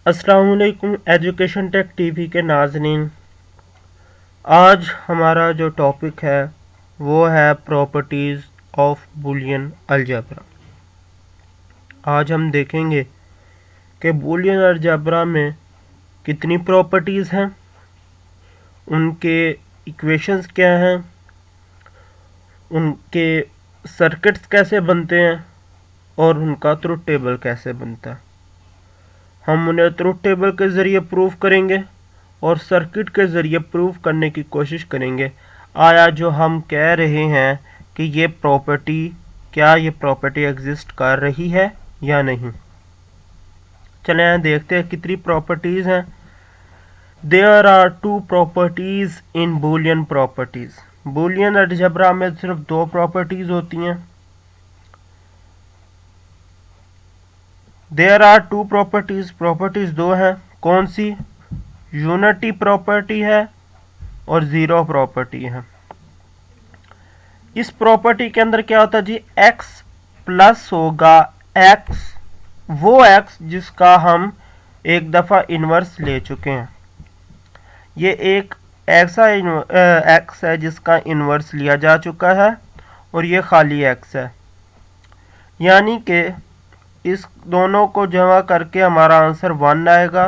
अस्सलामुअलैकुम education take TV के नाज़रीन। आज हमारा जो टॉपिक है वो है प्रॉपर्टीज़ ऑफ बूलियन अलजेब्रा। आज हम देखेंगे कि बूलियन अलजेब्रा में कितनी प्रॉपर्टीज़ हैं, उनके इक्वेशंस क्या हैं, उनके सर्किट्स कैसे बनते हैं और उनका ट्रुथ टेबल कैसे बनता है। हम उन्हें ट्रुथ टेबल के ज़रिए प्रूव करेंगे और सर्किट के ज़रिए प्रूव करने की कोशिश करेंगे आया जो हम कह रहे हैं कि ये प्रॉपर्टी क्या ये प्रॉपर्टी एग्जिस्ट कर रही है या नहीं। चलें देखते हैं कितनी प्रॉपर्टीज़ हैं। There are two properties in Boolean properties. Boolean algebra में सिर्फ दो प्रॉपर्टीज़ होती हैं। देयर आर टू प्रॉपर्टीज़ दो हैं। कौन सी? यूनिटी प्रॉपर्टी है और ज़ीरो प्रॉपर्टी है। इस प्रॉपर्टी के अंदर क्या होता है जी, x प्लस होगा x, वो x जिसका हम एक दफ़ा इन्वर्स ले चुके हैं। ये एक ऐसा x है जिसका इन्वर्स लिया जा चुका है और ये खाली x है, यानी कि इस दोनों को जमा करके हमारा आंसर 1 आएगा।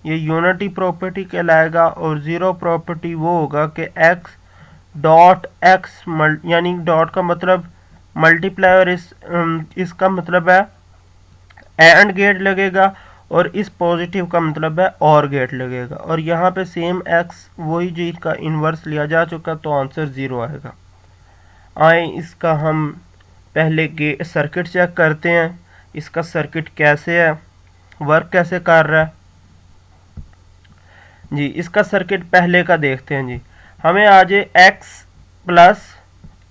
ये यूनिटी प्रॉपर्टी कहलाएगा। और ज़ीरो प्रॉपर्टी वो होगा कि x डॉट एक्स यानी डॉट का मतलब मल्टीप्लाई और इसका मतलब है एंड गेट लगेगा और इस पॉजिटिव का मतलब है और गेट लगेगा। और यहाँ पे सेम x वही चीज़ का इन्वर्स लिया जा चुका तो आंसर 0 आएगा। आए इसका हम पहले सर्किट चेक करते हैं। इसका सर्किट कैसे है, वर्क कैसे कर रहा है जी। इसका सर्किट पहले का देखते हैं जी। हमें आज x plus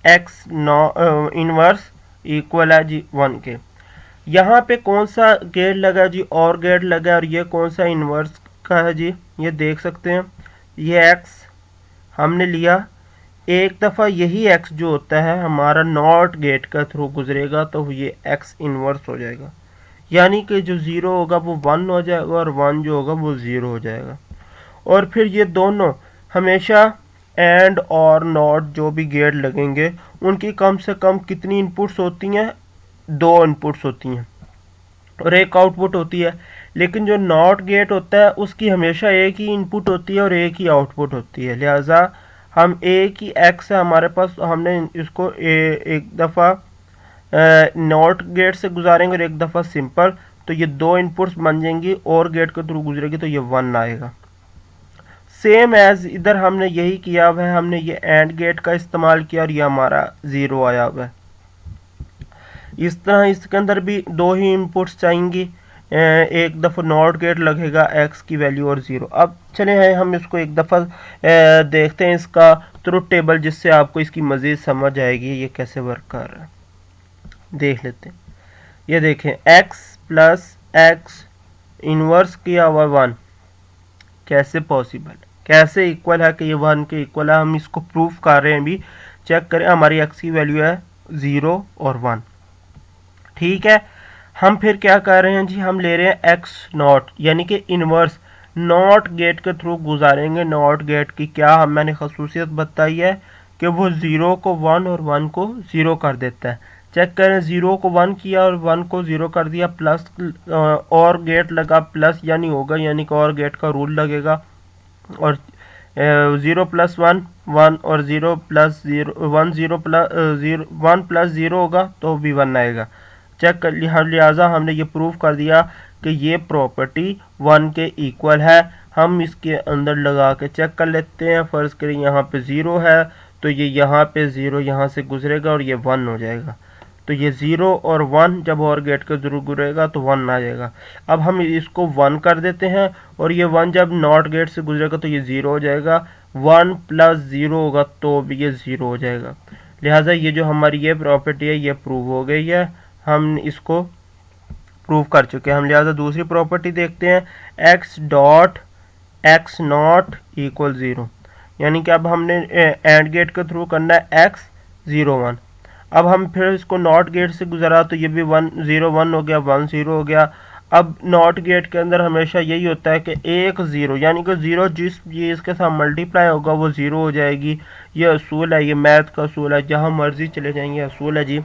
x inverse equal है जी 1 के। यहाँ पे कौन सा गेट लगा जी, और गेट लगा, और ये कौन सा इनवर्स का है जी, ये देख सकते हैं। ये x हमने लिया, एक दफ़ा यही x जो होता है हमारा नॉट गेट का थ्रू गुजरेगा तो ये x इनवर्स हो जाएगा, यानी कि जो 0 होगा वो 1 हो जाएगा और 1 जो होगा वो 0 हो जाएगा। और फिर ये दोनों हमेशा एंड और नॉट जो भी गेट लगेंगे उनकी कम से कम कितनी इनपुट्स होती हैं, 2 इनपुट्स होती हैं और एक आउटपुट होती है। लेकिन जो नॉट गेट होता है उसकी हमेशा एक ही इनपुट होती है और एक ही आउटपुट होती है। लिहाजा हम एक ही एक्स है हमारे पास, हमने इसको एक दफ़ा नॉट गेट से गुजारेंगे और एक दफ़ा सिंपल, तो ये 2 इनपुट्स बन जाएंगी और गेट के थ्रू गुजरेगी तो ये 1 आएगा। सेम एज इधर हमने यही किया हुआ है, हमने ये एंड गेट का इस्तेमाल किया और ये हमारा 0 आया हुआ है। इस तरह इसके अंदर भी 2 ही इनपुट्स चाहिए, एक दफ़ा नॉट गेट लगेगा x की वैल्यू और 0। अब चले हैं हम इसको एक दफ़ा देखते हैं इसका ट्रुथ टेबल, जिससे आपको इसकी मज़ीद समझ आएगी ये कैसे वर्क कर रहा है। देख लेते हैं। ये देखें x प्लस एक्स इन्वर्स किया हुआ 1 कैसे पॉसिबल, कैसे इक्वल है कि ये 1 के इक्वल है। हम इसको प्रूफ कर रहे हैं, भी चेक करें। हमारी x की वैल्यू है 0 और 1, ठीक है। हम फिर क्या कर रहे हैं जी, हम ले रहे हैं x नॉट यानी कि इन्वर्स नॉट गेट के थ्रू गुजारेंगे। नॉट गेट की क्या मैंने खसूसियत बताई है कि वो 0 को 1 और 1 को 0 कर देता है। चेक करें, 0 को 1 किया और 1 को 0 कर दिया, प्लस और गेट लगा प्लस यानी होगा, यानी कि और गेट का रूल लगेगा। और 0 प्लस 1 1 और 0 प्लस 0 1 0 प्लस 0 1 प्लस 0 होगा तो भी 1 आएगा। चेक कर लिहाजा हमने ये प्रूफ कर दिया कि ये प्रॉपर्टी 1 के इक्वल है। हम इसके अंदर लगा के चेक कर लेते हैं। फ़र्ज़ करें यहाँ पे 0 है तो ये यहाँ पे 0 यहाँ से गुजरेगा और ये 1 हो जाएगा। तो ये 0 और 1 जब और गेट के जरूर गुजरेगा तो 1 आ जाएगा। अब हम इसको 1 कर देते हैं और ये 1 जब नॉट गेट से गुजरेगा तो ये 0 हो जाएगा। 1 प्लस 0 होगा तो भी ये 0 हो जाएगा। लिहाजा ये जो हमारी ये प्रॉपर्टी है ये प्रूव हो गई है, हम इसको प्रूव कर चुके हैं हम। लिहाजा दूसरी प्रॉपर्टी देखते हैं, x dot x not equal 0, यानी कि अब हमने एंड गेट के थ्रू करना है x 0 1। अब हम फिर इसको नॉट गेट से गुजरा तो ये भी 1 0 1 हो गया, 1 0 हो गया। अब नॉट गेट के अंदर हमेशा यही होता है कि एक ज़ीरो, यानी कि ज़ीरो जिस चीज़ के साथ मल्टीप्लाई होगा वो ज़ीरो हो जाएगी। ये असूल है, ये मैथ का असूल है, जहाँ मर्जी चले जाएंगे असूल है जी।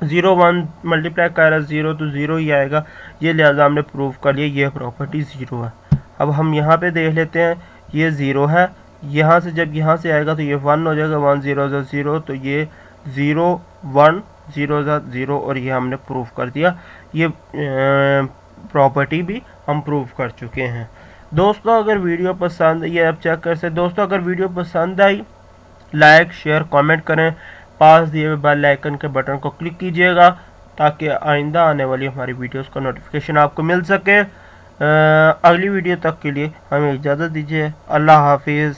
ज़ीरो वन मल्टीप्लाई कर रहा है ज़ीरो तो ज़ीरो ही आएगा, ये लिहाजा हमने प्रूव कर लिया ये प्रॉपर्टी ज़ीरो है। अब हम यहाँ पे देख लेते हैं, ये ज़ीरो है, यहाँ से जब यहाँ से आएगा तो ये वन हो जाएगा, वन ज़ीरो ज़ीरो, तो ये ज़ीरो वन ज़ीरो ज़ीरो, और ये हमने प्रूव कर दिया। ये प्रॉपर्टी भी हम प्रूव कर चुके हैं। दोस्तों अगर वीडियो पसंद, ये आप चेक कर सकते दोस्तों, अगर वीडियो पसंद आई लाइक शेयर कमेंट करें, पास दिए हुए बेल आइकन के बटन को क्लिक कीजिएगा ताकि आइंदा आने वाली हमारी वीडियोस का नोटिफिकेशन आपको मिल सके। अगली वीडियो तक के लिए हमें इजाज़त दीजिए। अल्लाह हाफिज़।